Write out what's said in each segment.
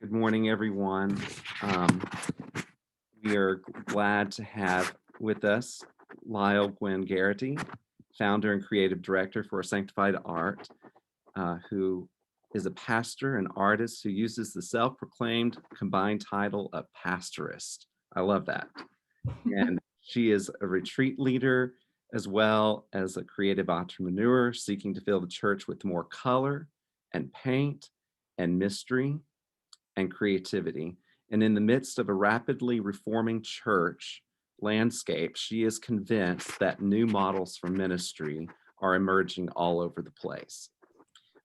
Good morning, everyone. We are glad to have with us Lisle Gwynn Garrity, founder and creative director for A Sanctified Art, who is a pastor and artist who uses the self-proclaimed combined title of pastorist. I love that. And she is a retreat leader as well as a creative entrepreneur seeking to fill the church with more color and paint and mystery and creativity. And in the midst of a rapidly reforming church landscape, she is convinced that new models for ministry are emerging all over the place.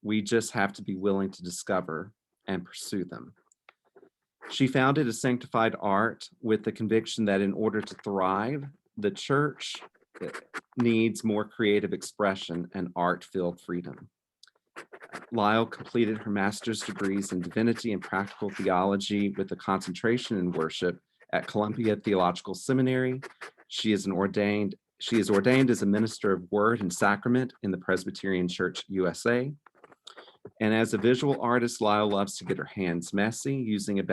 We just have to be willing to discover and pursue them. She founded A Sanctified Art with the conviction that in order to thrive, the church needs more creative expression and art-filled freedom. Lisle completed her master's degrees in divinity and practical theology with a concentration in worship at Columbia Theological Seminary. She is ordained as a minister of word and sacrament in the Presbyterian Church USA. And as a visual artist, Lisle loves to get her hands messy, using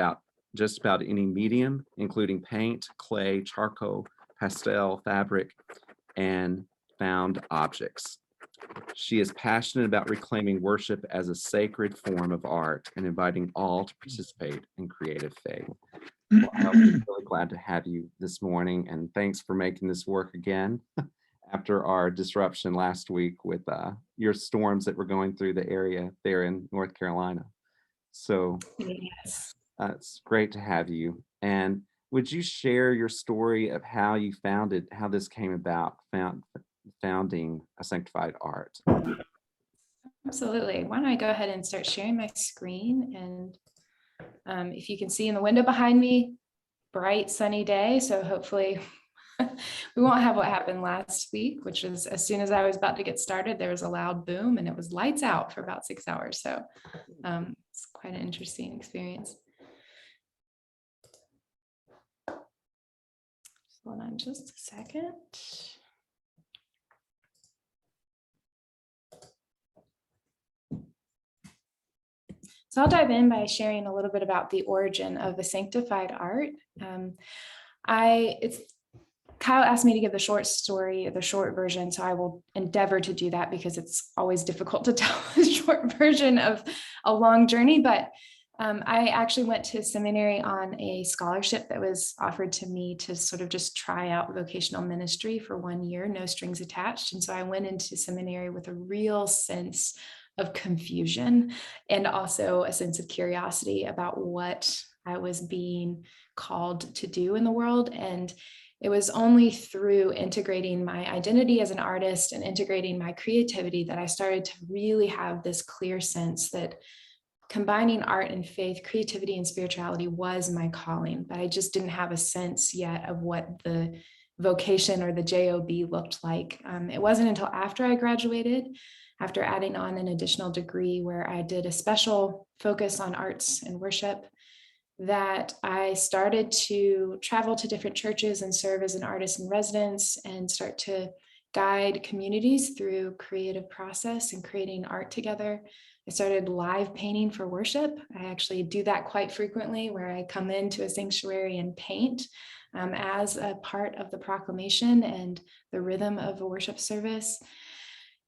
just about any medium, including paint, clay, charcoal, pastel, fabric, and found objects. She is passionate about reclaiming worship as a sacred form of art and inviting all to participate in creative faith. Well, I'm really glad to have you this morning, and thanks for making this work again after our disruption last week with your storms that were going through the area there in North Carolina. So yes, it's great to have you. And would you share your story of how you founded, how this came about, founding A Sanctified Art? absolutely. Why don't I go ahead and start sharing my screen? And if you can see in the window behind me, bright sunny day. So hopefully we won't have what happened last week, which is as soon as I was about to get started, there was a loud boom and it was lights out for about 6 hours. So it's quite an interesting experience. Hold on just a second. So I'll dive in by sharing a little bit about the origin of A Sanctified Art. Kyle asked me to give the short story, the short version, so I will endeavor to do that because it's always difficult to tell a short version of a long journey. But I actually went to seminary on a scholarship that was offered to me to sort of just try out vocational ministry for 1 year, no strings attached. And so I went into seminary with a real sense of confusion and also a sense of curiosity about what I was being called to do in the world. And it was only through integrating my identity as an artist and integrating my creativity that I started to really have this clear sense that combining art and faith, creativity and spirituality was my calling, but I just didn't have a sense yet of what the vocation or the job looked like. It wasn't until after I graduated, after adding on an additional degree where I did a special focus on arts and worship, that I started to travel to different churches and serve as an artist in residence and start to guide communities through creative process and creating art together. I started live painting for worship. I actually do that quite frequently, where I come into a sanctuary and paint as a part of the proclamation and the rhythm of a worship service,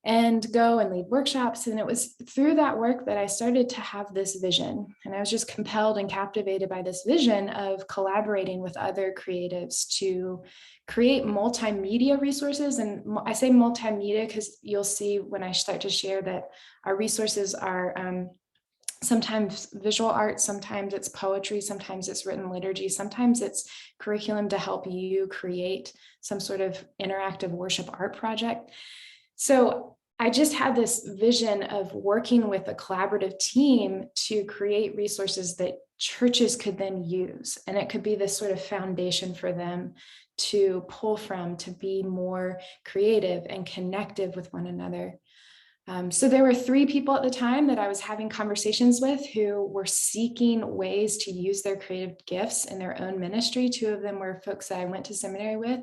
and go and lead workshops. And it was through that work that I started to have this vision. And I was just compelled and captivated by this vision of collaborating with other creatives to create multimedia resources. And I say multimedia because you'll see when I start to share that our resources are sometimes visual art, sometimes it's poetry, sometimes it's written liturgy, sometimes it's curriculum to help you create some sort of interactive worship art project. So I just had this vision of working with a collaborative team to create resources that churches could then use. And it could be this sort of foundation for them to pull from, to be more creative and connective with one another. So there were 3 people at the time that I was having conversations with who were seeking ways to use their creative gifts in their own ministry. 2 of them were folks that I went to seminary with.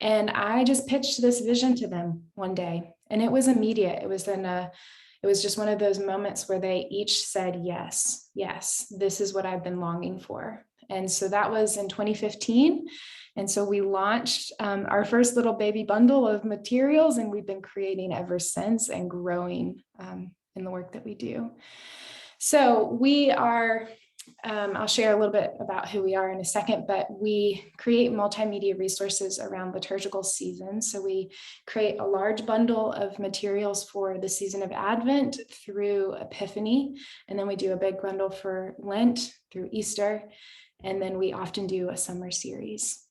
And I just pitched this vision to them one day, and it was immediate. It was in a it was just one of those moments where they each said, yes, this is what I've been longing for. And so that was in 2015. And so we launched our first little baby bundle of materials, and we've been creating ever since and growing in the work that we do. So we are, I'll share a little bit about who we are in a second, but we create multimedia resources around liturgical seasons. So we create a large bundle of materials for the season of Advent through Epiphany, and then we do a big bundle for Lent through Easter, and then we often do a summer series.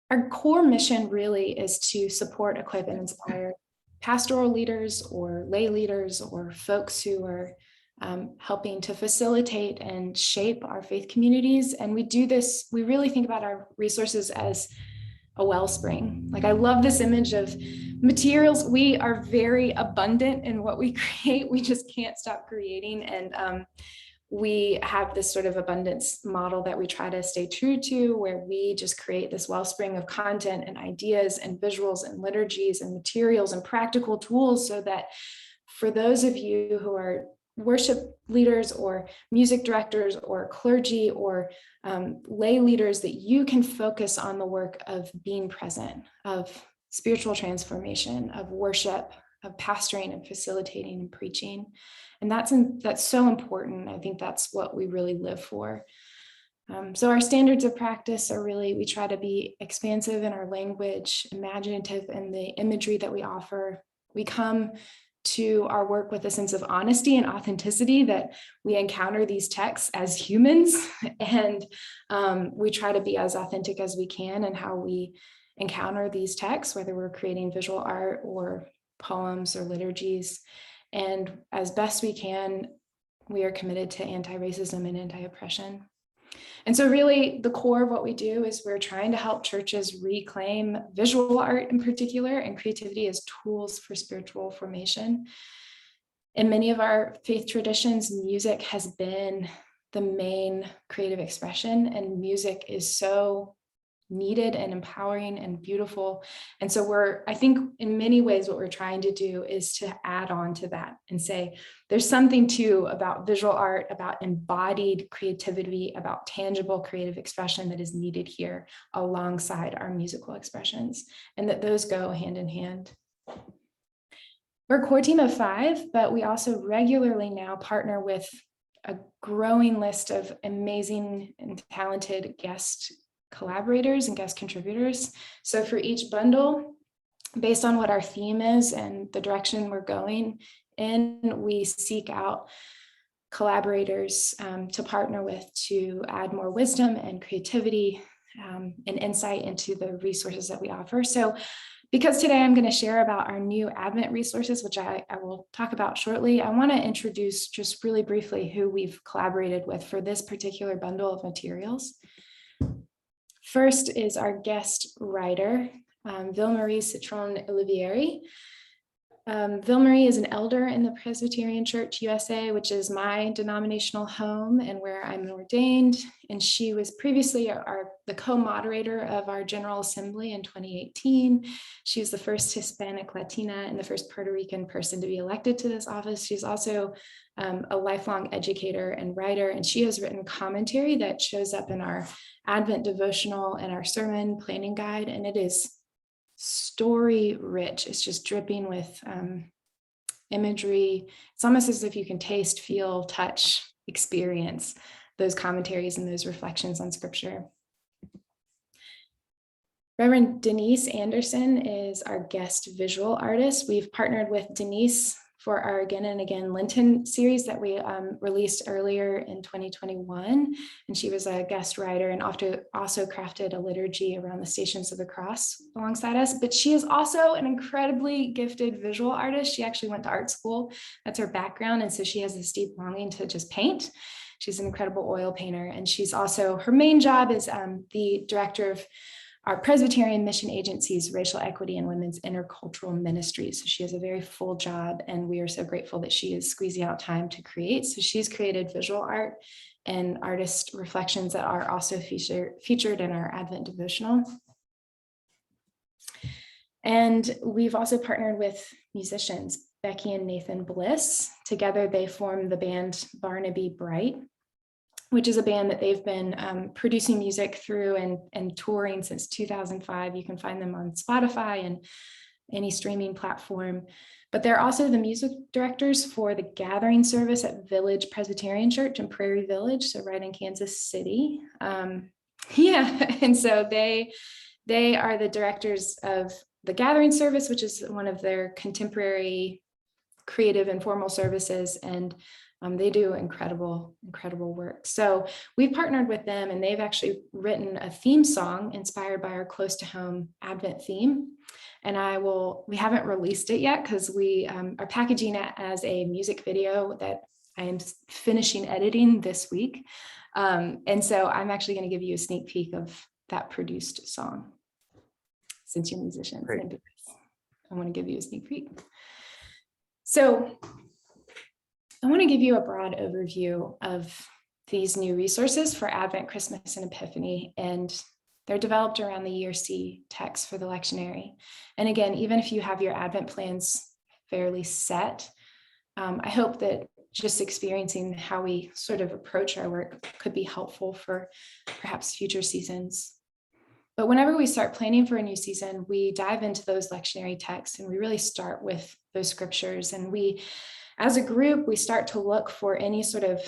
Our core mission really is to support, equip, and inspire pastoral leaders or lay leaders or folks who are helping to facilitate and shape our faith communities. And we do this, we really think about our resources as a wellspring. Like, I love this image of materials. We are very abundant in what we create. We just can't stop creating. And we have this sort of abundance model that we try to stay true to, where we just create this wellspring of content and ideas and visuals and liturgies and materials and practical tools, so that for those of you who are worship leaders or music directors or clergy or lay leaders, that you can focus on the work of being present, of spiritual transformation, of worship, of pastoring and facilitating and preaching. And that's so important. I think that's what we really live for. So our standards of practice are really, we try to be expansive in our language, imaginative in the imagery that we offer. We come to our work with a sense of honesty and authenticity, that we encounter these texts as humans, and we try to be as authentic as we can in how we encounter these texts, whether we're creating visual art or poems or liturgies. And as best we can, we are committed to anti-racism and anti-oppression. And so really the core of what we do is we're trying to help churches reclaim visual art in particular and creativity as tools for spiritual formation. In many of our faith traditions, music has been the main creative expression, and music is so needed and empowering and beautiful. And so I think in many ways what we're trying to do is to add on to that and say, there's something too about visual art, about embodied creativity, about tangible creative expression that is needed here alongside our musical expressions, and that those go hand in hand. We're a core team of 5, but we also regularly now partner with a growing list of amazing and talented guest collaborators and guest contributors. So for each bundle, based on what our theme is and the direction we're going in, we seek out collaborators to partner with to add more wisdom and creativity and insight into the resources that we offer. So because today I'm going to share about our new Advent resources, which I will talk about shortly, I want to introduce just really briefly who we've collaborated with for this particular bundle of materials. First is our guest writer, Ville-Marie Citron-Olivieri. Ville-Marie is an elder in the Presbyterian Church USA, which is my denominational home and where I'm ordained. And she was previously the co-moderator of our General Assembly in 2018. She was the first Hispanic Latina and the first Puerto Rican person to be elected to this office. She's also a lifelong educator and writer, and she has written commentary that shows up in our Advent devotional and our sermon planning guide, and it is story rich. It's just dripping with imagery. It's almost as if you can taste, feel, touch, experience those commentaries and those reflections on scripture. Reverend Denise Anderson is our guest visual artist. We've partnered with Denise for our Again and Again Lenten series that we released earlier in 2021. And she was a guest writer and also crafted a liturgy around the Stations of the Cross alongside us. But she is also an incredibly gifted visual artist. She actually went to art school. That's her background. And so she has this deep longing to just paint. She's an incredible oil painter. And she's also, her main job is the director of our Presbyterian Mission Agency's Racial Equity and Women's Intercultural Ministries. So she has a very full job, and we are so grateful that she is squeezing out time to create. So she's created visual art and artist reflections that are also featured in our Advent devotional. And we've also partnered with musicians. Becky and Nathan Bliss. Together, they form the band Barnaby Bright, which is a band that they've been producing music through and touring since 2005. You can find them on Spotify and any streaming platform. But they're also the music directors for the gathering service at Village Presbyterian Church in Prairie Village, so right in Kansas City. And so they are the directors of the gathering service, which is one of their contemporary creative and formal services, and they do incredible work. So we've partnered with them, and they've actually written a theme song inspired by our Close to Home Advent theme. And we haven't released it yet because we are packaging it as a music video that I am finishing editing this week. And so I'm actually going to give you a sneak peek of that produced song. Since you're musicians, I want to give you a sneak peek. So I want to give you a broad overview of these new resources for Advent, Christmas, and Epiphany, and they're developed around the year C text for the lectionary. And again, even if you have your Advent plans fairly set, I hope that just experiencing how we sort of approach our work could be helpful for perhaps future seasons. But whenever we start planning for a new season, we dive into those lectionary texts and we really start with those scriptures. And as a group, we start to look for any sort of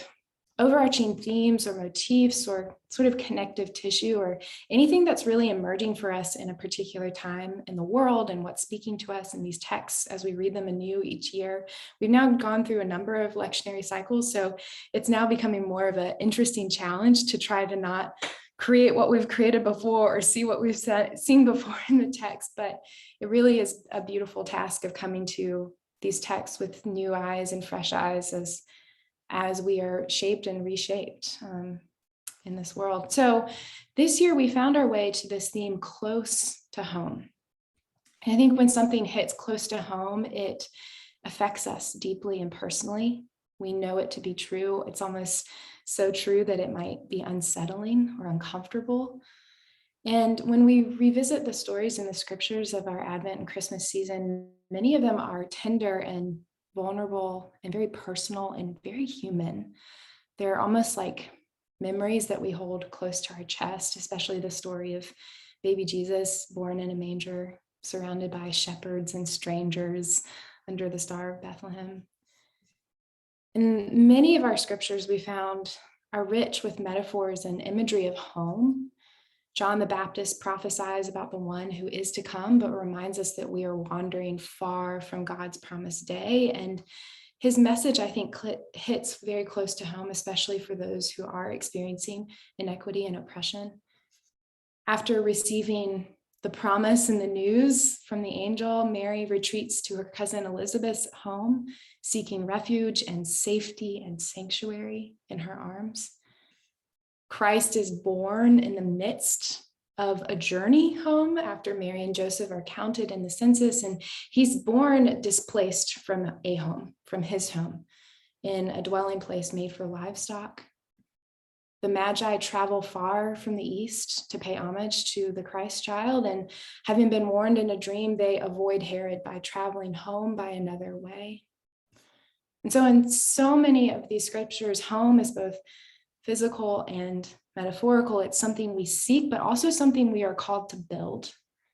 overarching themes or motifs or sort of connective tissue or anything that's really emerging for us in a particular time in the world and what's speaking to us in these texts as we read them anew each year. We've now gone through a number of lectionary cycles, so it's now becoming more of an interesting challenge to try to not create what we've created before or see what we've seen before in the text, but it really is a beautiful task of coming to these texts with new eyes and fresh eyes as we are shaped and reshaped in this world. So this year we found our way to this theme, close to home. And I think when something hits close to home, it affects us deeply and personally. We know it to be true. It's almost so true that it might be unsettling or uncomfortable. And when we revisit the stories in the scriptures of our Advent and Christmas season, many of them are tender and vulnerable and very personal and very human. They're almost like memories that we hold close to our chest, especially the story of baby Jesus born in a manger, surrounded by shepherds and strangers under the Star of Bethlehem. And many of our scriptures we found are rich with metaphors and imagery of home. John the Baptist prophesies about the one who is to come, but reminds us that we are wandering far from God's promised day. And his message, I think, hits very close to home, especially for those who are experiencing inequity and oppression. After receiving the promise and the news from the angel, Mary retreats to her cousin Elizabeth's home, seeking refuge and safety and sanctuary in her arms. Christ is born in the midst of a journey home after Mary and Joseph are counted in the census, and he's born displaced from a home, from his home, in a dwelling place made for livestock. The Magi travel far from the east to pay homage to the Christ child, and having been warned in a dream, they avoid Herod by traveling home by another way. And so in so many of these scriptures, home is both physical and metaphorical. It's something we seek, but also something we are called to build.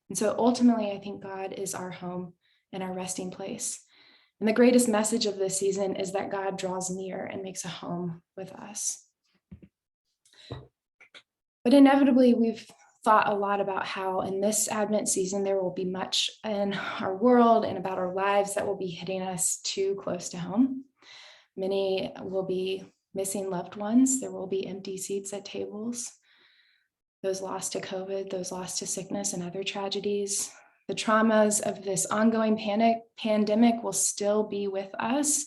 And so ultimately, I think God is our home and our resting place. And the greatest message of this season is that God draws near and makes a home with us. But inevitably, we've thought a lot about how in this Advent season, there will be much in our world and about our lives that will be hitting us too close to home. Many will be missing loved ones. There will be empty seats at tables. Those lost to COVID, those lost to sickness and other tragedies. The traumas of this ongoing pandemic will still be with us.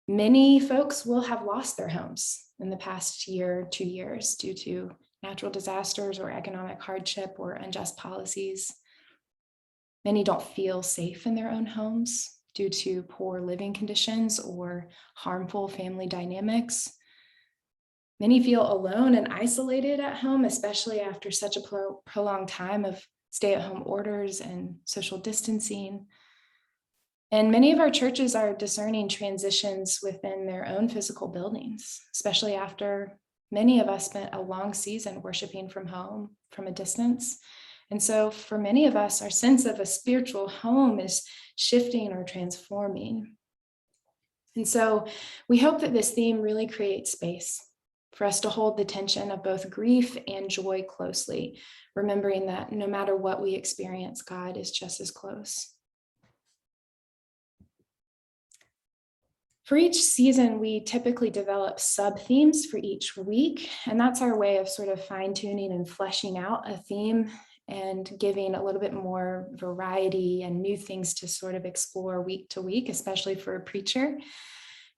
Many folks will have lost their homes in the past year, 2 years, due to natural disasters or economic hardship or unjust policies. Many don't feel safe in their own homes due to poor living conditions or harmful family dynamics. Many feel alone and isolated at home, especially after such a prolonged time of stay-at-home orders and social distancing. And many of our churches are discerning transitions within their own physical buildings, especially after many of us spent a long season worshiping from home, from a distance. And so for many of us, our sense of a spiritual home is shifting or transforming. And so we hope that this theme really creates space for us to hold the tension of both grief and joy closely, remembering that no matter what we experience, God is just as close. For each season, we typically develop sub-themes for each week, and that's our way of sort of fine-tuning and fleshing out a theme and giving a little bit more variety and new things to sort of explore week to week, especially for a preacher.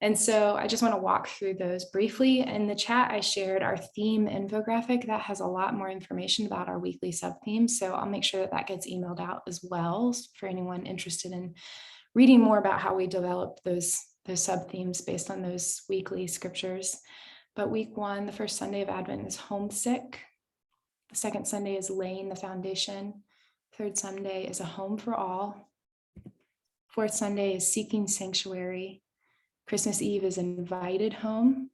And so I just want to walk through those briefly. In the chat, I shared our theme infographic that has a lot more information about our weekly sub-themes. So I'll make sure that that gets emailed out as well for anyone interested in reading more about how we develop those sub-themes based on those weekly scriptures. But week 1, the first Sunday of Advent, is homesick. The second Sunday is laying the foundation. Third Sunday is a home for all. Fourth Sunday is seeking sanctuary. Christmas Eve is invited home.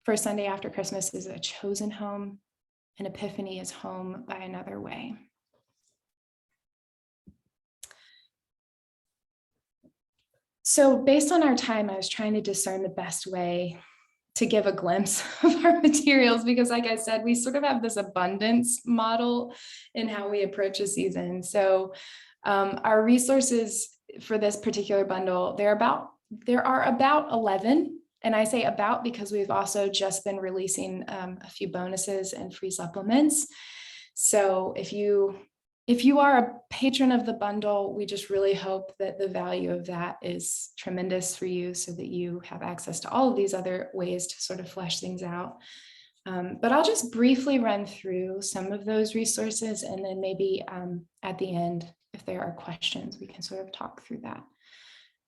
First Sunday after Christmas is a chosen home. And Epiphany is home by another way. So based on our time, I was trying to discern the best way to give a glimpse of our materials, because like I said, we sort of have this abundance model in how we approach a season. So our resources for this particular bundle, there are about 11. And I say about because we've also just been releasing a few bonuses and free supplements. So if you are a patron of the bundle, we just really hope that the value of that is tremendous for you so that you have access to all of these other ways to sort of flesh things out. But I'll just briefly run through some of those resources, and then maybe at the end, if there are questions, we can sort of talk through that.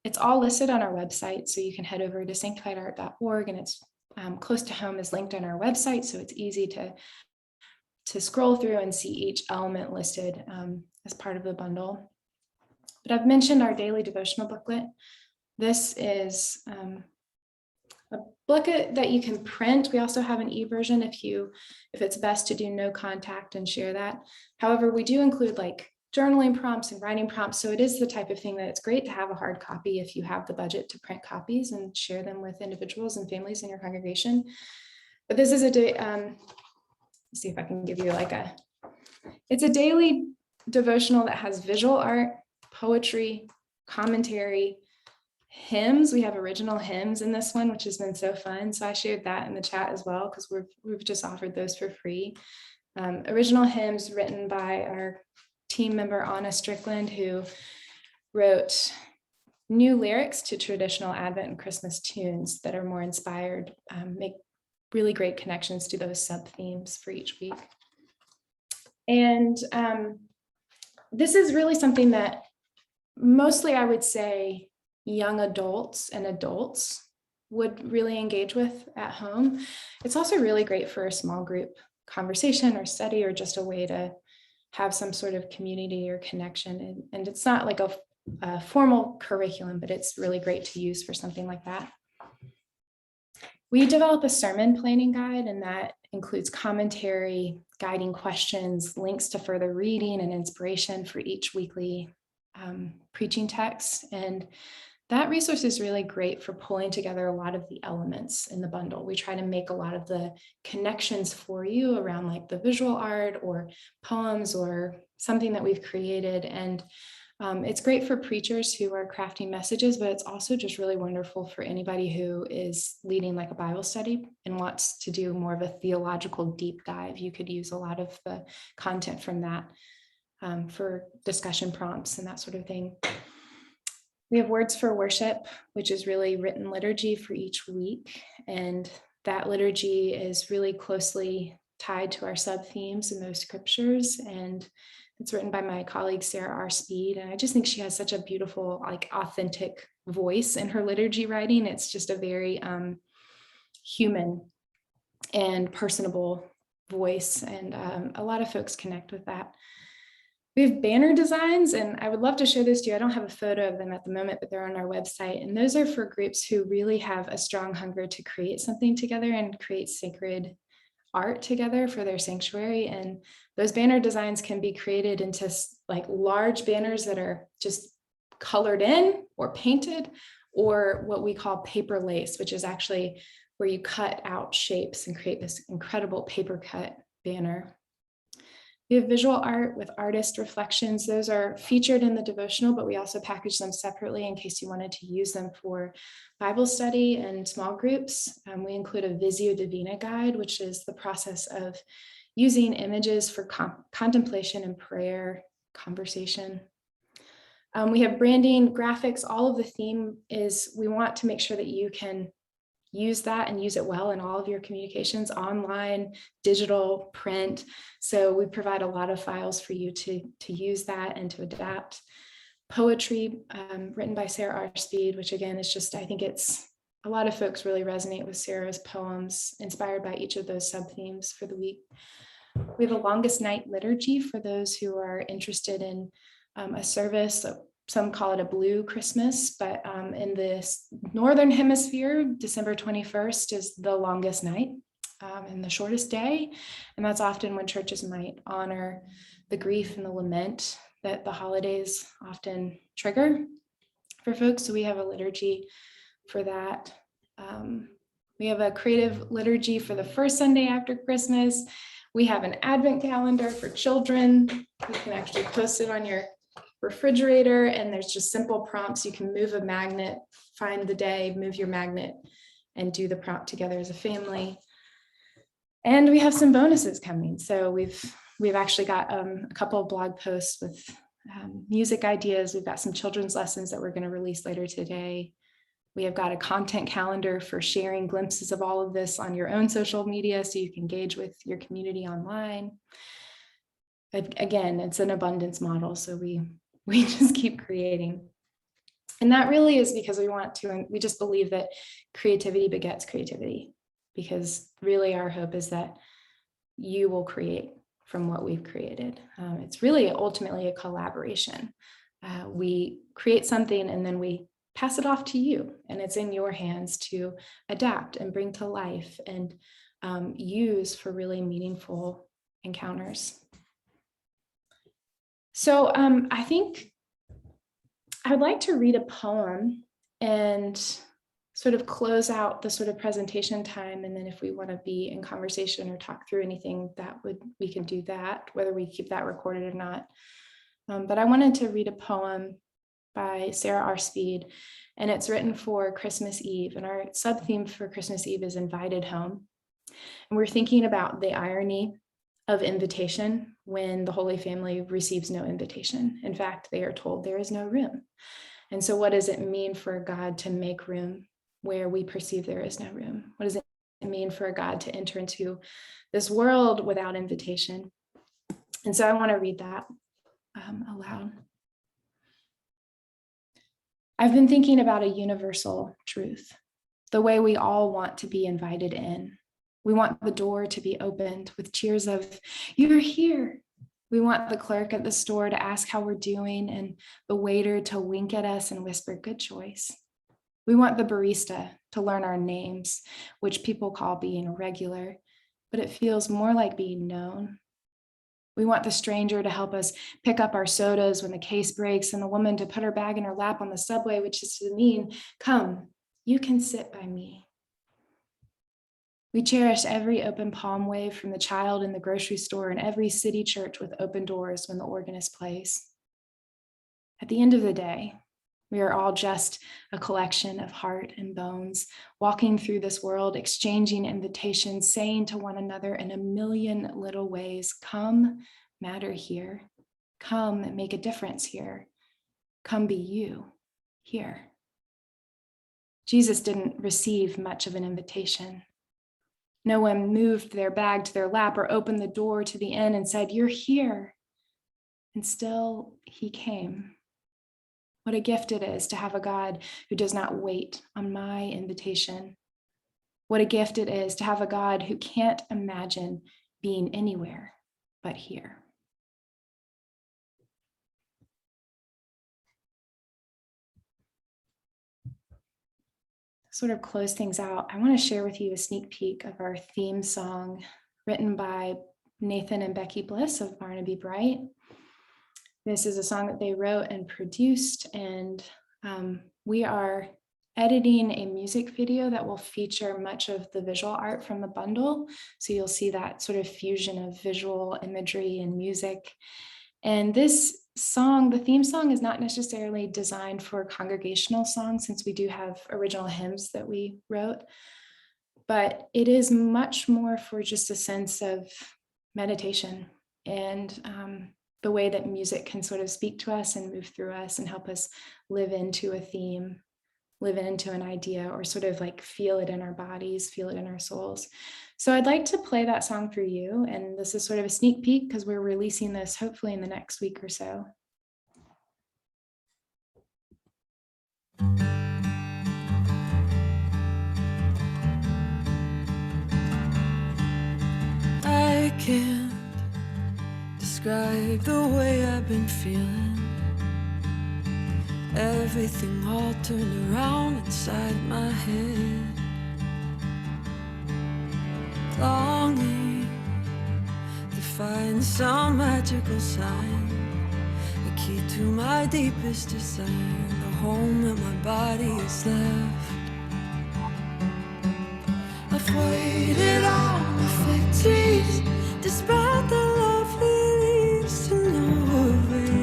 It's all listed on our website, so you can head over to sanctifiedart.org, and it's close to home is linked on our website, so it's easy to scroll through and see each element listed as part of the bundle. But I've mentioned our daily devotional booklet. This is a booklet that you can print. We also have an e-version if it's best to do no contact and share that. However, we do include like journaling prompts and writing prompts. So it is the type of thing that it's great to have a hard copy if you have the budget to print copies and share them with individuals and families in your congregation. But this is see if I can give you it's a daily devotional that has visual art, poetry, commentary, hymns. We have original hymns in this one, which has been so fun. So I shared that in the chat as well, because we've just offered those for free. Original hymns written by our team member, Anna Strickland, who wrote new lyrics to traditional Advent and Christmas tunes that are more inspired, make really great connections to those sub-themes for each week. And this is really something that mostly I would say young adults and adults would really engage with at home. It's also really great for a small group conversation or study, or just a way to have some sort of community or connection. And it's not like a formal curriculum, but it's really great to use for something like that. We develop a sermon planning guide, and that includes commentary, guiding questions, links to further reading and inspiration for each weekly preaching text. And that resource is really great for pulling together a lot of the elements in the bundle. We try to make a lot of the connections for you around like the visual art or poems or something that we've created. And it's great for preachers who are crafting messages, but it's also just really wonderful for anybody who is leading like a Bible study and wants to do more of a theological deep dive. You could use a lot of the content from that for discussion prompts and that sort of thing. We have words for worship, which is really written liturgy for each week. And that liturgy is really closely tied to our sub-themes in those scriptures. And it's written by my colleague, Sarah R. Speed. And I just think she has such a beautiful, like authentic voice in her liturgy writing. It's just a very human and personable voice. And a lot of folks connect with that. We have banner designs, and I would love to show this to you. I don't have a photo of them at the moment, but they're on our website. And those are for groups who really have a strong hunger to create something together and create sacred art together for their sanctuary. And those banner designs can be created into like large banners that are just colored in or painted, or what we call paper lace, which is actually where you cut out shapes and create this incredible paper cut banner. We have visual art with artist reflections. Those are featured in the devotional, but we also package them separately in case you wanted to use them for Bible study and small groups. We include a Visio Divina guide, which is the process of using images for contemplation and prayer, conversation. We have branding, graphics. All of the theme is we want to make sure that you can use that and use it well in all of your communications, online, digital, print. So we provide a lot of files for you to use that and to adapt. Poetry written by Sarah R. Speed, which again is just, I think it's a lot of folks really resonate with Sarah's poems inspired by each of those sub-themes for the week. We have a longest night liturgy for those who are interested in a service. Some call it a blue Christmas, but in this Northern Hemisphere, December 21st is the longest night and the shortest day. And that's often when churches might honor the grief and the lament that the holidays often trigger for folks. So we have a liturgy for that. We have a creative liturgy for the first Sunday after Christmas. We have an Advent calendar for children. You can actually post it on your refrigerator, and there's just simple prompts. You can move a magnet, find the day, move your magnet, and do the prompt together as a family. And we have some bonuses coming. So we've actually got a couple of blog posts with music ideas. We've got some children's lessons that we're going to release later today. We have got a content calendar for sharing glimpses of all of this on your own social media so you can engage with your community online. Again, it's an abundance model, so we just keep creating. And that really is because we just believe that creativity begets creativity, because really our hope is that you will create from what we've created. It's really ultimately a collaboration. We create something and then we pass it off to you, and it's in your hands to adapt and bring to life and use for really meaningful encounters. So I think I would like to read a poem and sort of close out the sort of presentation time. And then if we want to be in conversation or talk through anything, we can do that, whether we keep that recorded or not. But I wanted to read a poem by Sarah R. Speed, and it's written for Christmas Eve. And our sub-theme for Christmas Eve is invited home. And we're thinking about the irony of invitation when the Holy Family receives no invitation. In fact, they are told there is no room. And so what does it mean for God to make room where we perceive there is no room? What does it mean for God to enter into this world without invitation? And so I want to read that aloud. I've been thinking about a universal truth, the way we all want to be invited in. We want the door to be opened with cheers of, "You're here." We want the clerk at the store to ask how we're doing and the waiter to wink at us and whisper, "Good choice." We want the barista to learn our names, which people call being regular, but it feels more like being known. We want the stranger to help us pick up our sodas when the case breaks, and the woman to put her bag in her lap on the subway, which is to mean, "Come, you can sit by me." We cherish every open palm wave from the child in the grocery store and every city church with open doors when the organist plays. At the end of the day, we are all just a collection of heart and bones, walking through this world, exchanging invitations, saying to one another in a million little ways, "Come, matter here. Come, make a difference here. Come be you here." Jesus didn't receive much of an invitation. No one moved their bag to their lap or opened the door to the inn and said, "You're here." And still he came. What a gift it is to have a God who does not wait on my invitation. What a gift it is to have a God who can't imagine being anywhere but here. sort of close things out, I want to share with you a sneak peek of our theme song written by Nathan and Becky Bliss of Barnaby Bright. This is a song that they wrote and produced, and we are editing a music video that will feature much of the visual art from the bundle. So you'll see that sort of fusion of visual imagery and music. And this song, the theme song, is not necessarily designed for congregational songs, since we do have original hymns that we wrote, but it is much more for just a sense of meditation and the way that music can sort of speak to us and move through us and help us live into a theme, live into an idea, or sort of like feel it in our bodies, feel it in our souls. So I'd like to play that song for you. And this is sort of a sneak peek because we're releasing this hopefully in the next week or so. I can't describe the way I've been feeling. Everything all turned around inside my head. Longing to find some magical sign, the key to my deepest desire, the home that my body is left. I've waited on the fig trees, despite the lovely leaves, to no avail.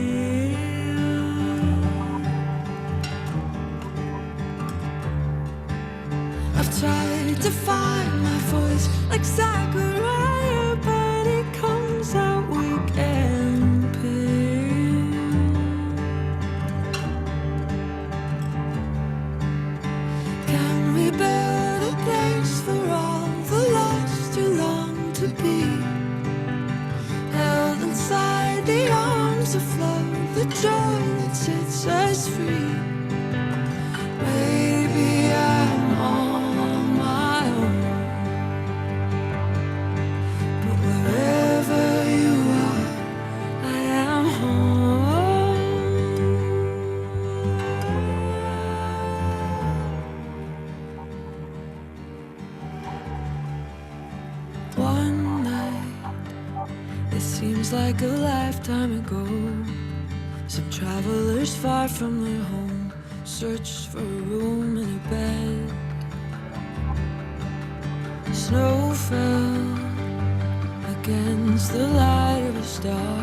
I've tried to find my voice like Zachariah, but it comes out weak and pale. Can we build a place for all the lost who long to be held inside the arms of love, the joy that sets us free? Maybe I'm on my own, but wherever you are, I am home. One night, it seems like a lifetime ago, some travelers far from their home searched for a room and a bed. Snow fell against the light of a star.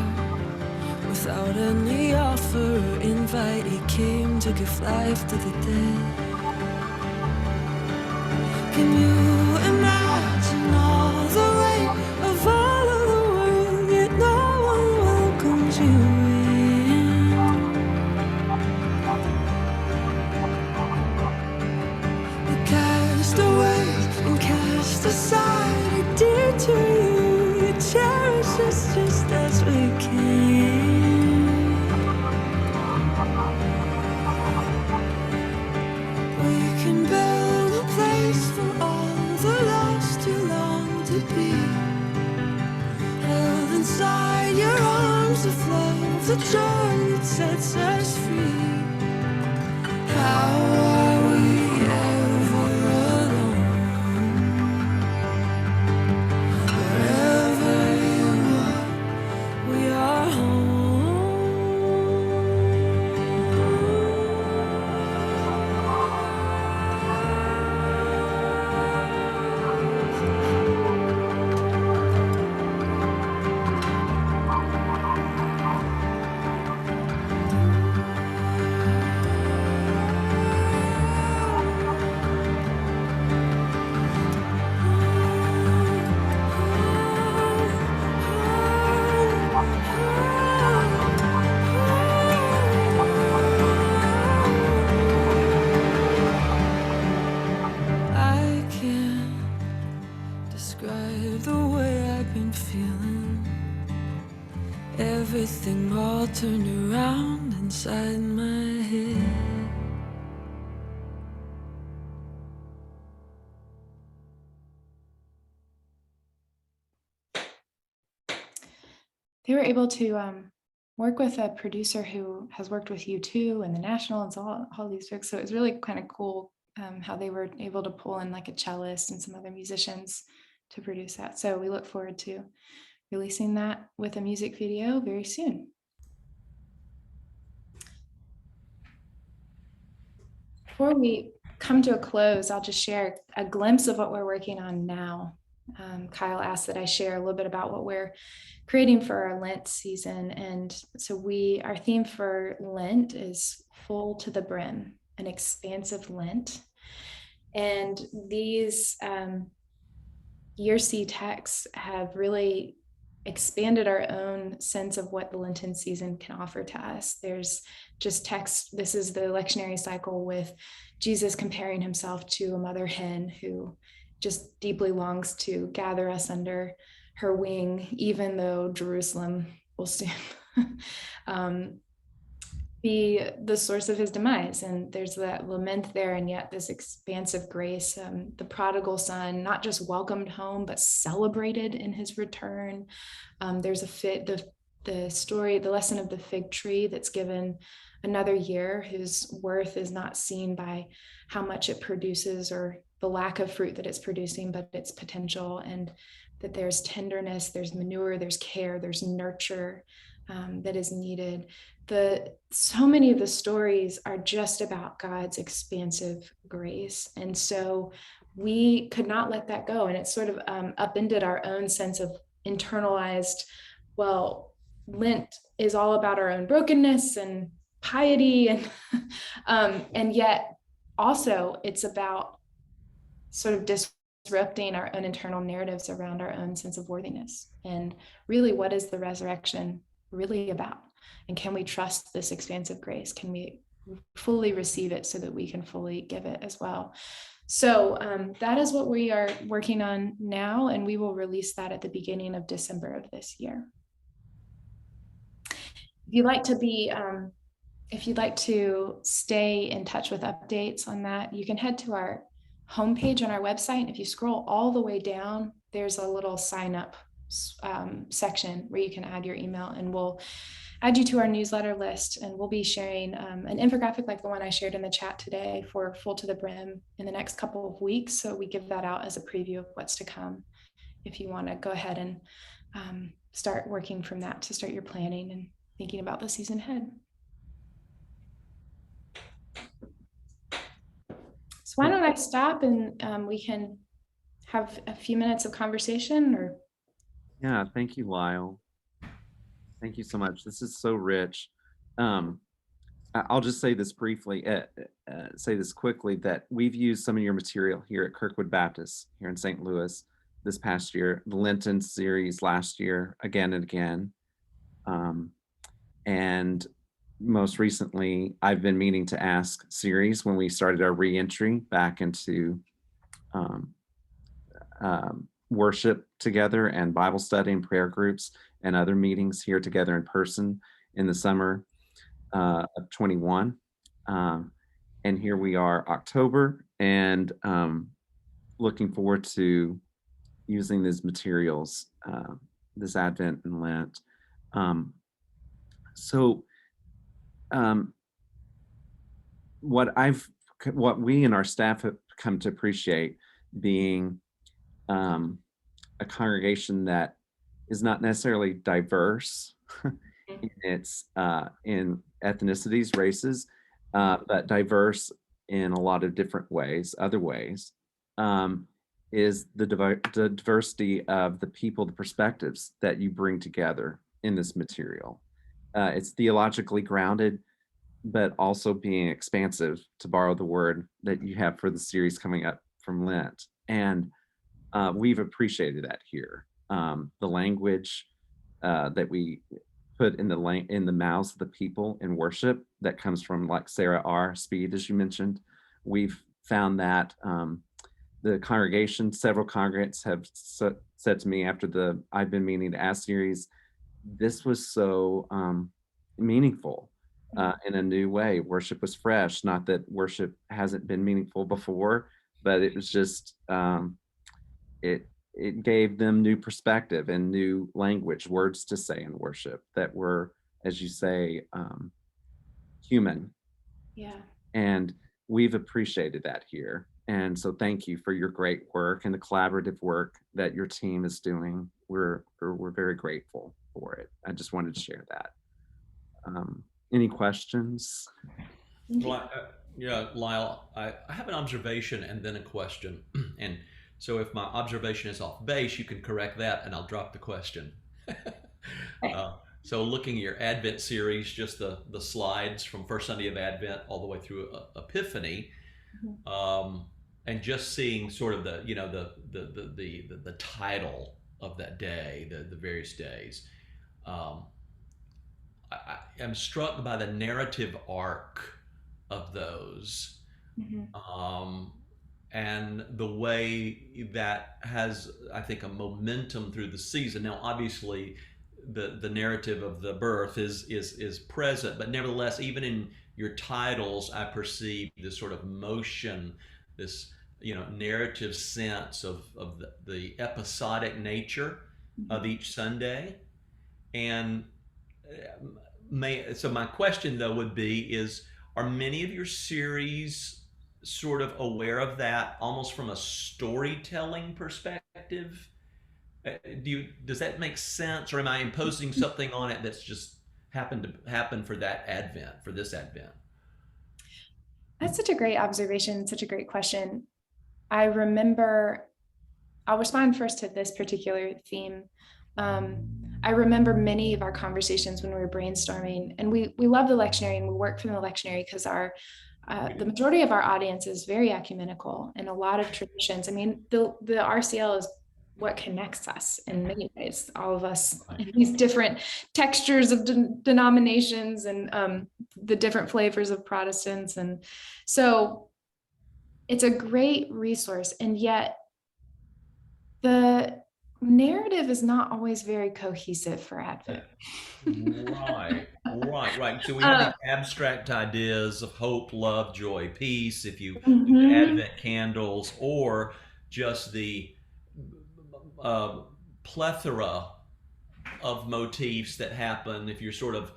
Without any offer or invite, he came to give life to the dead. Can you imagine all the weight of all of the world, yet no one welcomes you in? You cast away and cast aside, are dear to you, you cherish us just as we came. We can build a place for all the lost who long to be held inside your arms of love, the joy that sets us free. How are we ever alone? Wherever you are, we are home. I can't describe the way I've been feeling. Everything all turned around inside my head. They were able to work with a producer who has worked with U2 and the National and all these folks. So it was really kind of cool how they were able to pull in like a cellist and some other musicians to produce that. So we look forward to releasing that with a music video very soon. Before we come to a close, I'll just share a glimpse of what we're working on now. Kyle asked that I share a little bit about what we're creating for our Lent season. And so our theme for Lent is full to the brim, an expansive Lent. And these Year C texts have really expanded our own sense of what the Lenten season can offer to us. There's just text. This is the lectionary cycle with Jesus comparing himself to a mother hen who just deeply longs to gather us under her wing, even though Jerusalem will soon be the source of his demise. And there's that lament there, and yet this expansive grace. The prodigal son, not just welcomed home, but celebrated in his return. There's the story, the lesson of the fig tree that's given another year, whose worth is not seen by how much it produces or the lack of fruit that it's producing, but its potential, and that there's tenderness, there's manure, there's care, there's nurture that is needed. So many of the stories are just about God's expansive grace. And so we could not let that go. And it sort of upended our own sense of internalized, well, Lent is all about our own brokenness and piety. And yet also it's about sort of disrupting our own internal narratives around our own sense of worthiness. And really, what is the resurrection really about? And can we trust this expansive grace? Can we fully receive it so that we can fully give it as well? So that is what we are working on now, and we will release that at the beginning of December of this year. If you'd like to stay in touch with updates on that, you can head to our homepage on our website. If you scroll all the way down, there's a little sign up section where you can add your email, and we'll add you to our newsletter list, and we'll be sharing an infographic like the one I shared in the chat today for Full to the Brim in the next couple of weeks. So we give that out as a preview of what's to come if you want to go ahead and start working from that to start your planning and thinking about the season ahead. So why don't I stop and we can have a few minutes of conversation? Or Yeah, thank you, Lisle. Thank you so much. This is so rich. I'll just say this briefly, say this quickly, that we've used some of your material here at Kirkwood Baptist here in St. Louis this past year, the Lenten series last year, again and again. And most recently, I've been meaning to ask series when we started our re-entry back into worship together and Bible study and prayer groups and other meetings here together in person in the summer of 21. And here we are, October, and looking forward to using these materials this Advent and Lent. What we and our staff have come to appreciate, being a congregation that is not necessarily diverse in ethnicities, races, but diverse in a lot of different ways, other ways, is the diversity of the people, the perspectives that you bring together in this material. It's theologically grounded, but also being expansive, to borrow the word that you have for the series coming up from Lent. And we've appreciated that here. The language that we put in the mouths of the people in worship that comes from, like Sarah R. Speed, as you mentioned. We've found that the congregation, several congregants have said to me after I've been meaning to ask series, this was so meaningful in a new way. Worship was fresh. Not that worship hasn't been meaningful before, but it was just it gave them new perspective and new language, words to say in worship that were, as you say, human. Yeah. And we've appreciated that here. And so thank you for your great work and the collaborative work that your team is doing. We're very grateful for it. I just wanted to share that. Any questions? Well, yeah, Lyle, I have an observation and then a question. And so if my observation is off base, you can correct that and I'll drop the question. So looking at your Advent series, just the slides from first Sunday of Advent all the way through Epiphany, and just seeing sort of the, you know, the title of that day, the various days. I am struck by the narrative arc of those, and the way that has, I think, a momentum through the season. Now, obviously, the narrative of the birth is present, but nevertheless, even in your titles, I perceive this sort of motion, this, you know, narrative sense of the episodic nature of each Sunday. And so my question though would be are many of your series sort of aware of that almost from a storytelling perspective? Does that make sense, or am I imposing something on it that's just happened to happen for that Advent, for this Advent? That's such a great observation, such a great question. I remember, I'll respond first to this particular theme. I remember many of our conversations when we were brainstorming, and we love the lectionary and we work from the lectionary because the majority of our audience is very ecumenical and a lot of traditions. I mean, the RCL is what connects us in many ways, all of us in these different textures of denominations and the different flavors of Protestants. And so it's a great resource, and yet the narrative is not always very cohesive for Advent. Right. So we have these abstract ideas of hope, love, joy, peace, if you do the Advent candles, or just the plethora of motifs that happen if you're sort of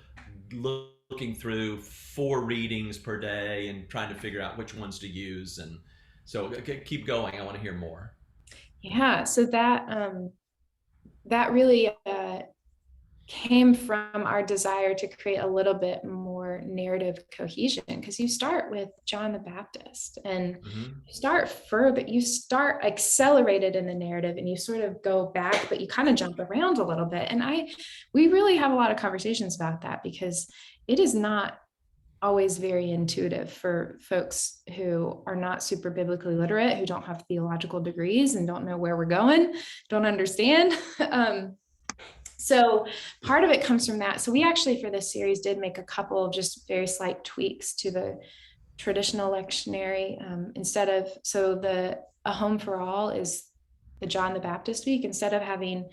looking through 4 readings per day and trying to figure out which ones to use. And so keep going. I want to hear more. Yeah, so that really came from our desire to create a little bit more narrative cohesion, because you start with John the Baptist and you start further, you start accelerated in the narrative and you sort of go back, but you kind of jump around a little bit. And we really have a lot of conversations about that, because it is not always very intuitive for folks who are not super biblically literate, who don't have theological degrees and don't know where we're going, don't understand. So part of it comes from that. So we actually, for this series, did make a couple of just very slight tweaks to the traditional lectionary. A Home for All is the John the Baptist week. Instead of having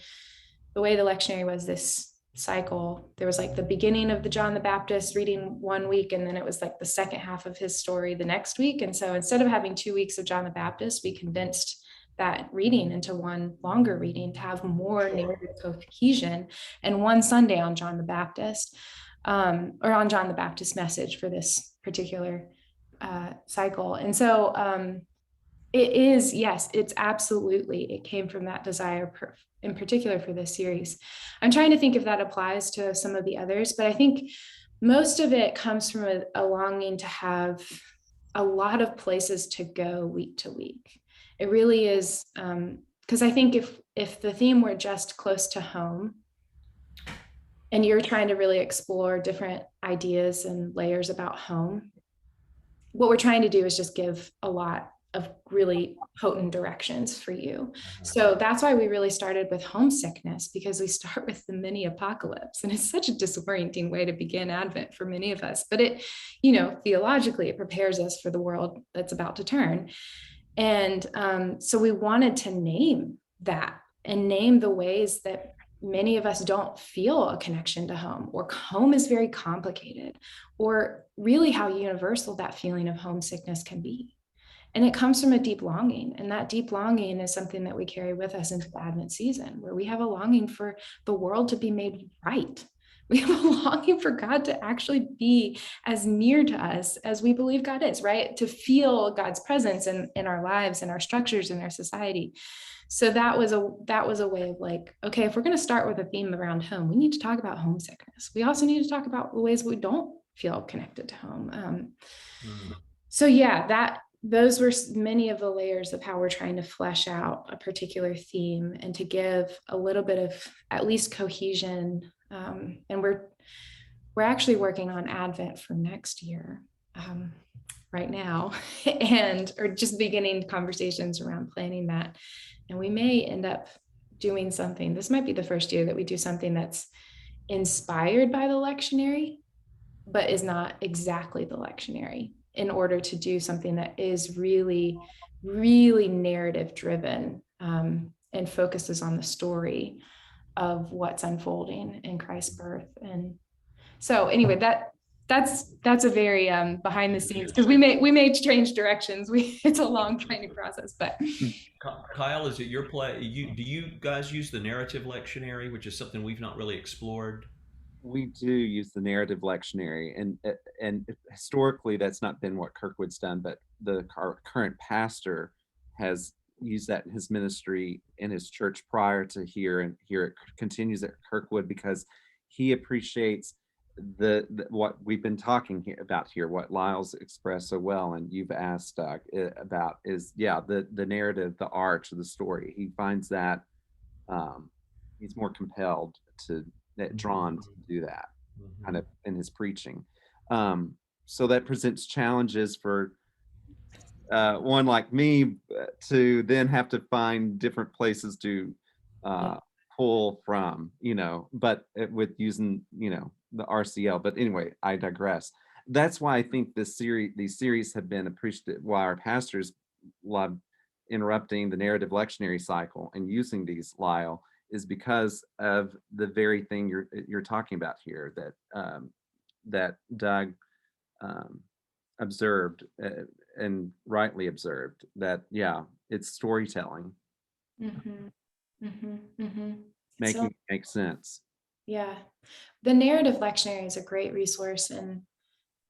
the way the lectionary was this cycle, there was like the beginning of the John the Baptist reading one week, and then it was like the second half of his story the next week. And so instead of having 2 weeks of John the Baptist, we condensed that reading into one longer reading to have more narrative cohesion, and one Sunday on John the Baptist, or on John the Baptist message for this particular cycle. And so it is, yes, it's absolutely, it came from that desire in particular for this series. I'm trying to think if that applies to some of the others, but I think most of it comes from a longing to have a lot of places to go week to week. It really is, because I think if the theme were just close to home and you're trying to really explore different ideas and layers about home, what we're trying to do is just give a lot of really potent directions for you. So that's why we really started with homesickness, because we start with the mini apocalypse, and it's such a disorienting way to begin Advent for many of us, but it, you know, theologically, it prepares us for the world that's about to turn. And so we wanted to name that and name the ways that many of us don't feel a connection to home, or home is very complicated, or really how universal that feeling of homesickness can be. And it comes from a deep longing. And that deep longing is something that we carry with us into the Advent season, where we have a longing for the world to be made right. We have a longing for God to actually be as near to us as we believe God is, right? To feel God's presence in our lives and our structures in our society. So that was a way of like, okay, if we're going to start with a theme around home, we need to talk about homesickness. We also need to talk about the ways we don't feel connected to home. So yeah, those were many of the layers of how we're trying to flesh out a particular theme and to give a little bit of at least cohesion. And we're actually working on Advent for next year right now, or just beginning conversations around planning that. And we may end up doing something. This might be the first year that we do something that's inspired by the lectionary, but is not exactly the lectionary, in order to do something that is really, really narrative driven and focuses on the story of what's unfolding in Christ's birth. And so anyway, that's a very behind the scenes, because we may change directions. It's a long training process, but Kyle, is it your play? Do you guys use the narrative lectionary, which is something we've not really explored? We do use the narrative lectionary, and historically that's not been what Kirkwood's done, but the current pastor has used that in his ministry in his church prior to here, and here it continues at Kirkwood because he appreciates the what we've been talking about here, what Lisle's expressed so well, and you've asked about is the narrative, the arch of the story. He finds that he's more compelled to drawn to do that kind of in his preaching. So that presents challenges for one like me to then have to find different places to pull from, but with using, the RCL. But anyway, I digress. That's why I think these series have been appreciated, why our pastors love interrupting the narrative lectionary cycle and using these, Lisle, is because of the very thing you're talking about here, that Doug observed and rightly observed, that it's storytelling, making it make sense. Yeah, the narrative lectionary is a great resource, and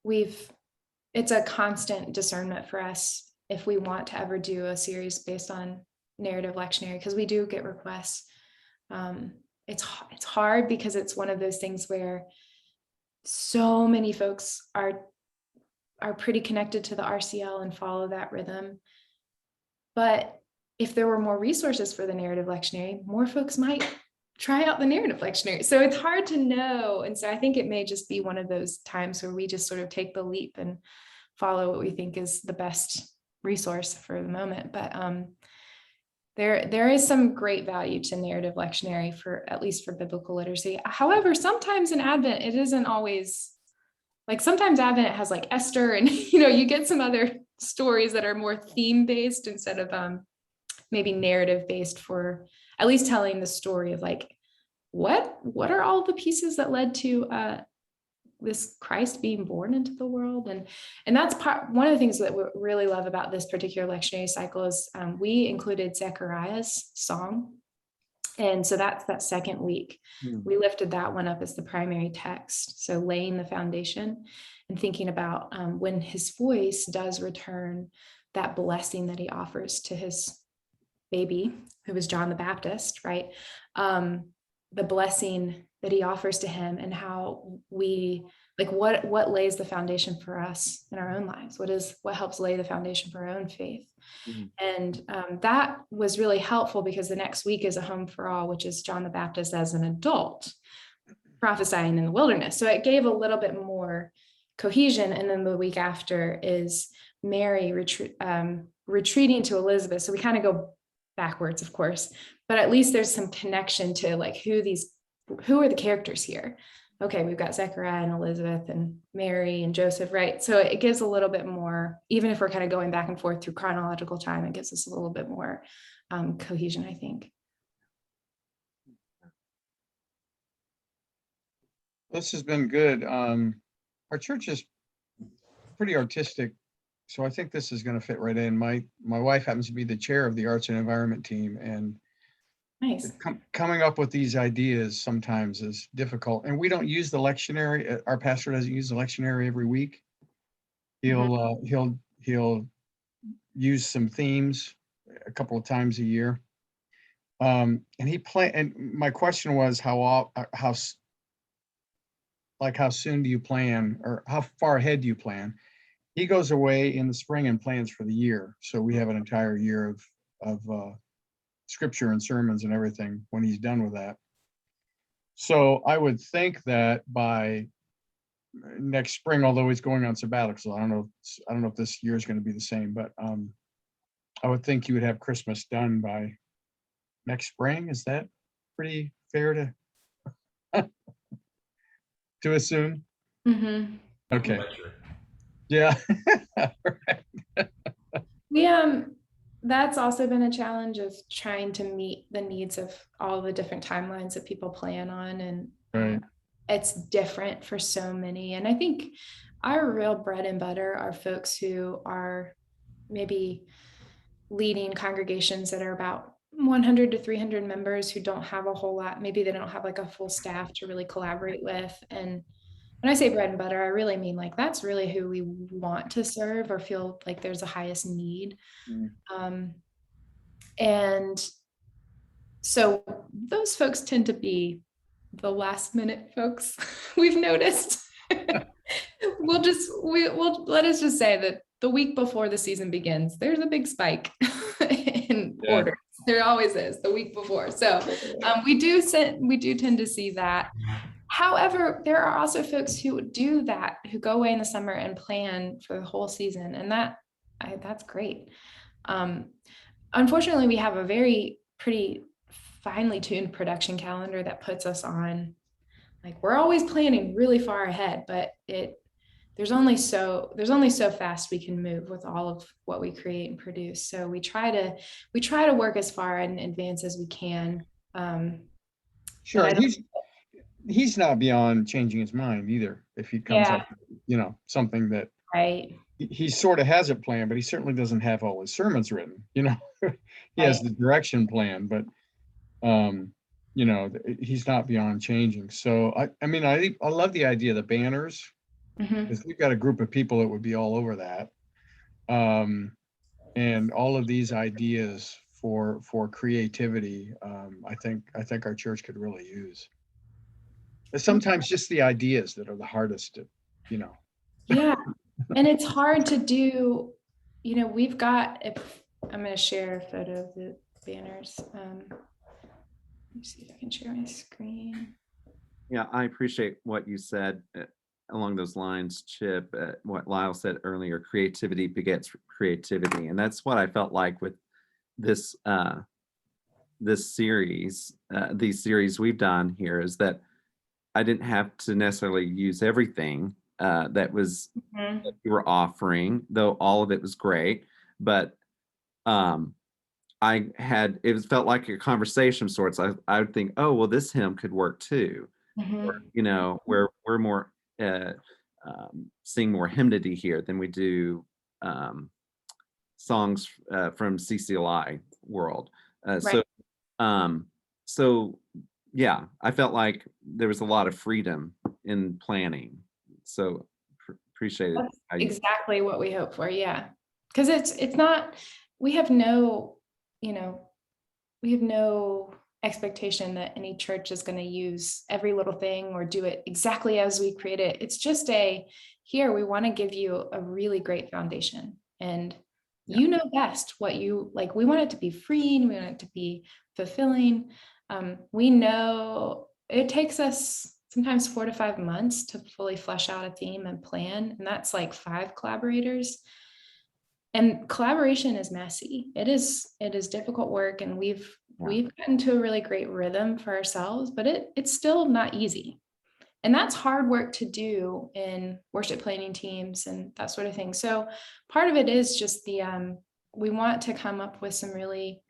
it's a constant discernment for us if we want to ever do a series based on narrative lectionary, because we do get requests. It's hard because it's one of those things where so many folks are pretty connected to the RCL and follow that rhythm. But if there were more resources for the narrative lectionary, more folks might try out the narrative lectionary. So it's hard to know. And so I think it may just be one of those times where we just sort of take the leap and follow what we think is the best resource for the moment. But there is some great value to narrative lectionary, for at least for biblical literacy. However, sometimes in Advent, it isn't always, like sometimes Advent has like Esther, and you get some other stories that are more theme based instead of maybe narrative based, for at least telling the story of like what are all the pieces that led to this Christ being born into the world. And that's one of the things that we really love about this particular lectionary cycle is we included Zechariah's song. And so that's that second week. We lifted that one up as the primary text. So laying the foundation and thinking about when his voice does return, that blessing that he offers to his baby, who was John the Baptist, right? The blessing that he offers to him, and how we, like, what lays the foundation for us in our own lives? What helps lay the foundation for our own faith? And that was really helpful, because the next week is a home for all, which is John the Baptist as an adult prophesying in the wilderness. So it gave a little bit more cohesion. And then the week after is Mary retreating to Elizabeth. So we kind of go backwards, of course, but at least there's some connection to like who are the characters here. Okay, we've got Zechariah and Elizabeth and Mary and Joseph, right? So it gives a little bit more, even if we're kind of going back and forth through chronological time, it gives us a little bit more cohesion, I think. This has been good. Our church is pretty artistic, so I think this is going to fit right in. My wife happens to be the chair of the Arts and Environment team, and Nice. Coming up with these ideas sometimes is difficult, and we don't use the lectionary. Our pastor doesn't use the lectionary every week. He'll use some themes a couple of times a year. And my question was how soon do you plan, or how far ahead do you plan? He goes away in the spring and plans for the year. So we have an entire year of scripture and sermons and everything when he's done with that. So I would think that by next spring, although he's going on sabbatical, so I don't know if this year is going to be the same, but I would think you would have Christmas done by next spring. Is that pretty fair to assume? Mm-hmm. Okay. Yeah. We that's also been a challenge of trying to meet the needs of all the different timelines that people plan on, and Right. It's different for so many. And I think our real bread and butter are folks who are maybe leading congregations that are about 100 to 300 members who don't have a whole lot. Maybe they don't have like a full staff to really collaborate with. And when I say bread and butter, I really mean like that's really who we want to serve or feel like there's the highest need. And so those folks tend to be the last minute folks we've noticed. We'll let us just say that the week before the season begins, there's a big spike in orders. There always is the week before. So we do tend to see that. However, there are also folks who do that, who go away in the summer and plan for the whole season, and that's great. Unfortunately, we have a pretty finely tuned production calendar that puts us on, like, we're always planning really far ahead, but there's only so fast we can move with all of what we create and produce. So we try to work as far in advance as we can. Sure. He's not beyond changing his mind either. If he comes up, something that right. He sort of has it planned, but he certainly doesn't have all his sermons written. He has the direction plan, but he's not beyond changing. So I love the idea of the banners, because we've got a group of people that would be all over that, and all of these ideas for creativity. I think our church could really use. But sometimes just the ideas that are the hardest to. Yeah, and it's hard to do. We've got. I'm going to share a photo of the banners. Let me see if I can share my screen. Yeah, I appreciate what you said along those lines, Chip. What Lisle said earlier: creativity begets creativity, and that's what I felt like with this series. These series we've done here is that I didn't have to necessarily use everything that was that you were offering, though all of it was great. But it felt like a conversation of sorts. I would think, oh, well, this hymn could work too. Or, where we're more sing more hymnody here than we do songs from CCLI world. Right. So yeah, I felt like there was a lot of freedom in planning. So appreciate it. That's exactly what we hope for. Yeah. Because it's not, we have no expectation that any church is going to use every little thing or do it exactly as we create it. It's just here, we want to give you a really great foundation, and you know best what you like. We want it to be freeing. We want it to be fulfilling. We know it takes us sometimes 4 to 5 months to fully flesh out a theme and plan. And that's like 5 collaborators. And collaboration is messy. It is difficult work. And we've gotten to a really great rhythm for ourselves, but it's still not easy. And that's hard work to do in worship planning teams and that sort of thing. So part of it is just we want to come up with some really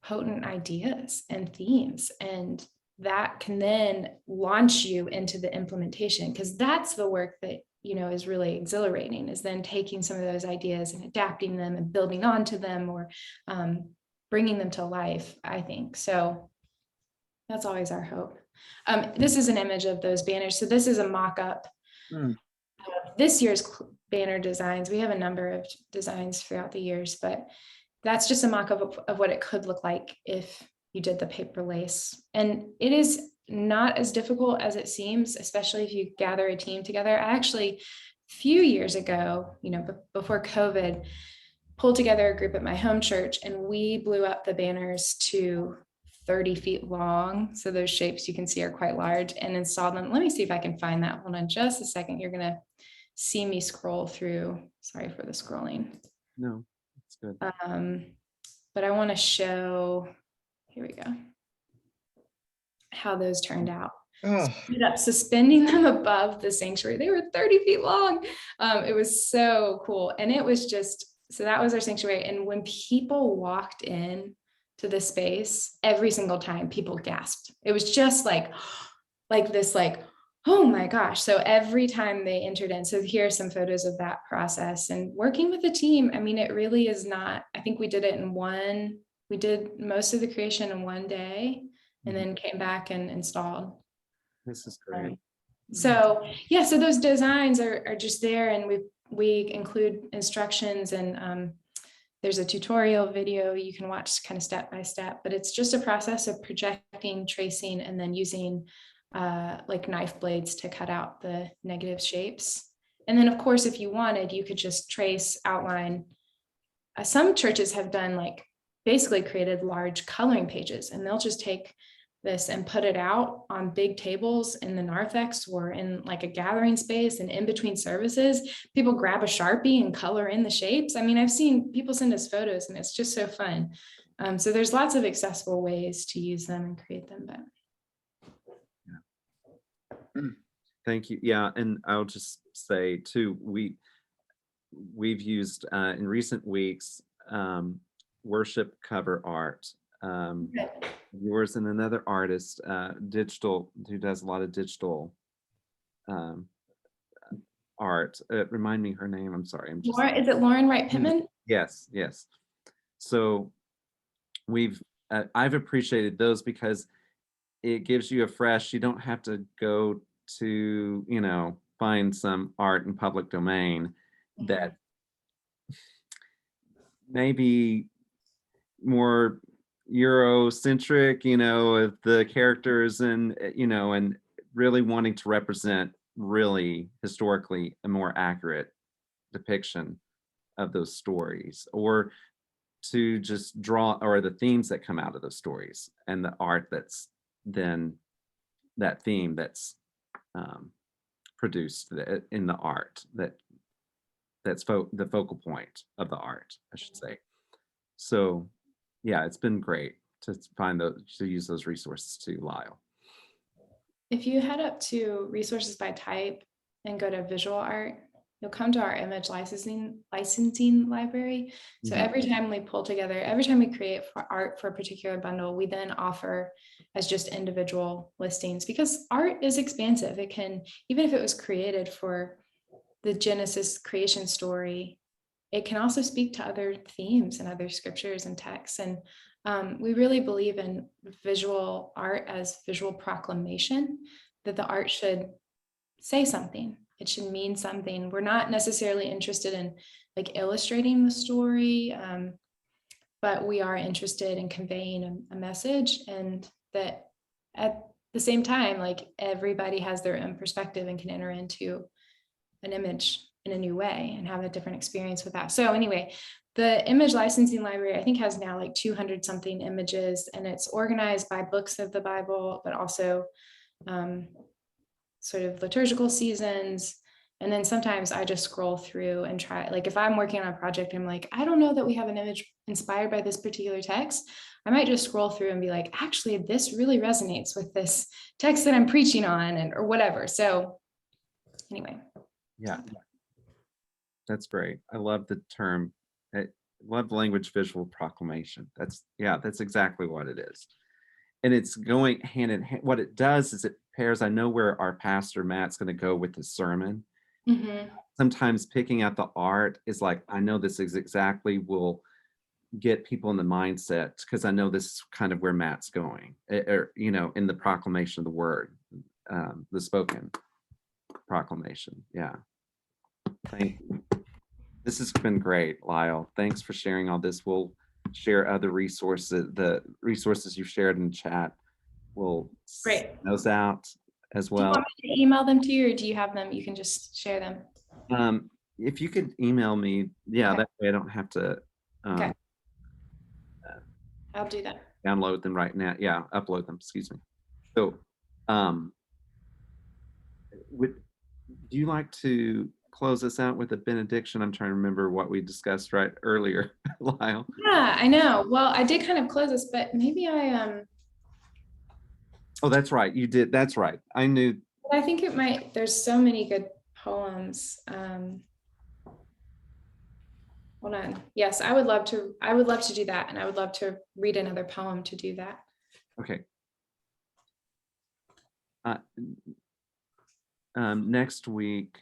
potent ideas and themes, and that can then launch you into the implementation, because that's the work that is really exhilarating, is then taking some of those ideas and adapting them and building onto them, or bringing them to life, I think. So that's always our hope. This is an image of those banners. So this is a mock-up Hmm. of this year's banner designs. We have a number of designs throughout the years, but that's just a mock-up of what it could look like if you did the paper lace. And it is not as difficult as it seems, especially if you gather a team together. I actually, a few years ago, before COVID, pulled together a group at my home church, and we blew up the banners to 30 feet long. So those shapes you can see are quite large, and installed them. Let me see if I can find that. Hold on just a second. You're going to see me scroll through. Sorry for the scrolling. No, it's good. But I want to show, here we go, how those turned out. Oh, Ended up suspending them above the sanctuary. They were 30 feet long. It was so cool. And it was just, so that was our sanctuary. And when people walked in to the space, every single time people gasped. It was just like this, like, oh my gosh. So every time they entered in, so here are some photos of that process and working with the team. I mean, it really is not, I think we did most of the creation in one day and then came back and installed. This is great. So yeah, so those designs are just there, and we include instructions, and there's a tutorial video you can watch kind of step by step, but it's just a process of projecting, tracing, and then using like knife blades to cut out the negative shapes. And then of course, if you wanted, you could just trace, outline. Some churches have done like basically created large coloring pages, and they'll just take this and put it out on big tables in the narthex or in like a gathering space, and in between services, people grab a Sharpie and color in the shapes. I mean, I've seen people send us photos, and it's just so fun. So there's lots of accessible ways to use them and create them. But Thank you. Yeah, and I'll just say too, we've used in recent weeks worship cover art. Yours and another artist, digital, who does a lot of digital art. Remind me her name. I'm sorry. I'm just. Is it Lauren Wright Pittman? Yes, yes. So I've appreciated those because it gives you a fresh. You don't have to go to find some art in public domain that maybe more Eurocentric, of the characters and really wanting to represent really historically a more accurate depiction of those stories, or to just draw, or the themes that come out of those stories and the art that's then that theme that's produced in the art that's the focal point of the art, I should say. So yeah, it's been great to use those resources too, Lisle. If you head up to resources by type and go to visual art, you'll come to our image licensing library. So every time we pull together, every time we create for art for a particular bundle, we then offer as just individual listings, because art is expansive. It can, even if it was created for the Genesis creation story, it can also speak to other themes and other scriptures and texts. And we really believe in visual art as visual proclamation, that the art should say something. It should mean something. We're not necessarily interested in like illustrating the story, but we are interested in conveying a message, and that at the same time, like everybody has their own perspective and can enter into an image in a new way and have a different experience with that. So anyway, the image licensing library, I think, has now like 200 something images, and it's organized by books of the Bible, but also sort of liturgical seasons. And then sometimes I just scroll through and try, like if I'm working on a project, I'm like, I don't know that we have an image inspired by this particular text. I might just scroll through and be like, actually, this really resonates with this text that I'm preaching on, or whatever. So anyway. Yeah, that's great. I love the term. I love the language visual proclamation. That's exactly what it is. And it's going hand in hand. What it does is it pairs, I know where our pastor Matt's going to go with his sermon. Sometimes picking out the art is like, I know this is exactly will get people in the mindset, because I know this is kind of where Matt's going, or, in the proclamation of the word, the spoken proclamation. Yeah. Thank you. This has been great, Lisle. Thanks for sharing all this. We'll share other resources, the resources you've shared in chat. We'll Great. send those out as Do you well. want me to email them to you, or do you have them? You can just share them. If you could email me, yeah, Okay. that way I don't have to Okay. I'll do that. download them right now. Yeah, upload them, excuse me. So, do you like to close us out with a benediction? I'm trying to remember what we discussed right earlier, Lisle. Yeah, I know. Well, I did kind of close this, but maybe Oh, that's right. You did. That's right. I knew. I think it might, there's so many good poems. Hold on. Yes, I would love to do that. And I would love to read another poem to do that. Okay. Next week,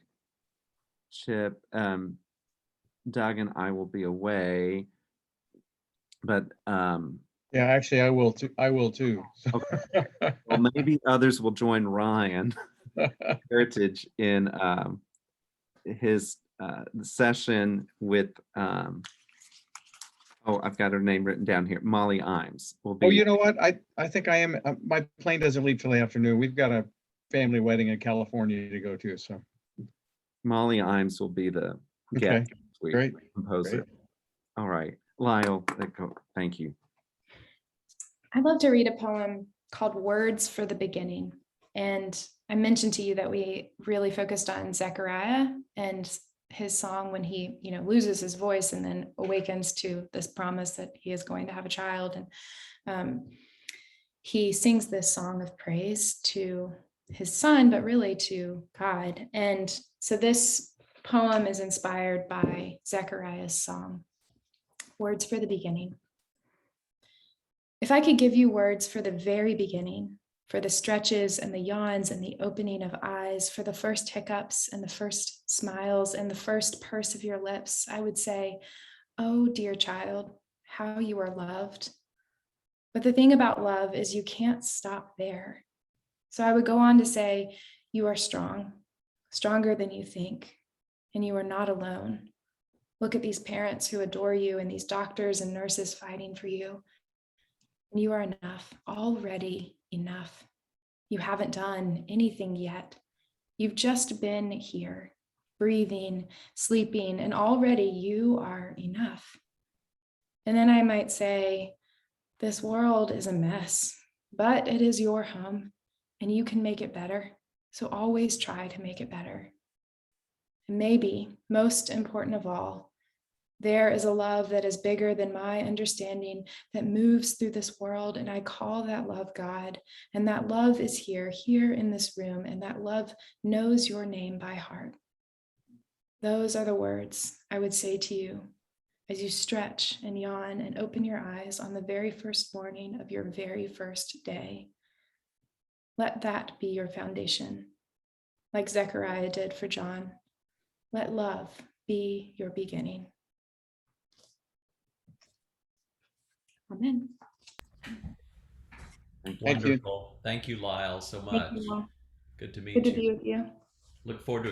Chip, Doug and I will be away, but Yeah, actually, I will too. I will too. okay. Well, maybe others will join Ryan Heritage in his session with I've got her name written down here. Molly Imes will be. Oh, you know what? I think I am. My plane doesn't leave till the afternoon. We've got a family wedding in California to go to. So Molly Imes will be the okay, guest this week, great, composer. great. All right, Lisle, thank you. I'd love to read a poem called Words for the Beginning. And I mentioned to you that we really focused on Zechariah and his song when he, loses his voice and then awakens to this promise that he is going to have a child. And he sings this song of praise to his son, but really to God. And so this poem is inspired by Zechariah's song, Words for the Beginning. If I could give you words for the very beginning, for the stretches and the yawns and the opening of eyes, for the first hiccups and the first smiles and the first purse of your lips, I would say, oh, dear child, how you are loved. But the thing about love is you can't stop there. So I would go on to say, you are strong, stronger than you think, and you are not alone. Look at these parents who adore you and these doctors and nurses fighting for you. And you are enough, already enough. You haven't done anything yet. You've just been here, breathing, sleeping, and already you are enough. And then I might say, this world is a mess, but it is your home and you can make it better. So always try to make it better. And maybe, most important of all, there is a love that is bigger than my understanding that moves through this world, and I call that love God. And that love is here in this room, and that love knows your name by heart. Those are the words I would say to you as you stretch and yawn and open your eyes on the very first morning of your very first day. Let that be your foundation, like Zechariah did for John. Let love be your beginning. Amen. Wonderful. Thank you, Lisle, so much. Thank you all. Good to meet Good to you. be with you. Look forward to